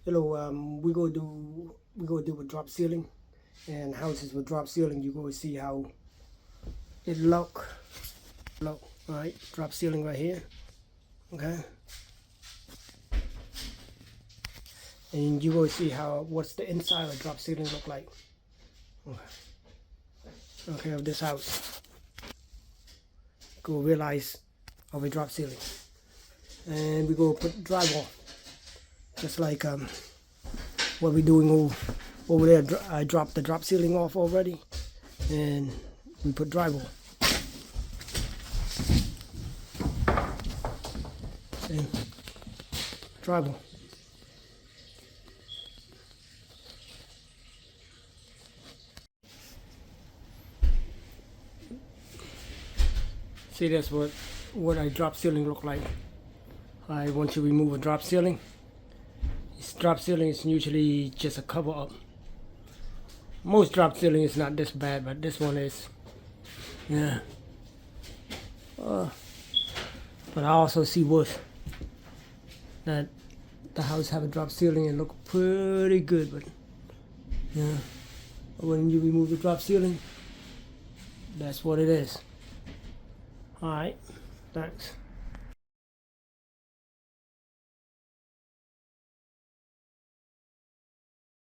we go do a drop ceiling, and houses with drop ceiling. You go see how it look. All right, drop ceiling right here. Okay, and you go see how what's the inside of drop ceiling look like. Okay, of this house. Go realize of a drop ceiling, and we go put drywall, just like what we're doing over there. I dropped the drop ceiling off already, and we put drywall. See? Drywall. See, that's what a drop ceiling look like. I want to remove a drop ceiling. This drop ceiling is usually just a cover up. Most drop ceiling is not this bad, but this one is. Yeah. But I also see worse. That the house have a drop ceiling and look pretty good, but yeah. When you remove the drop ceiling, that's what it is. Alright, thanks.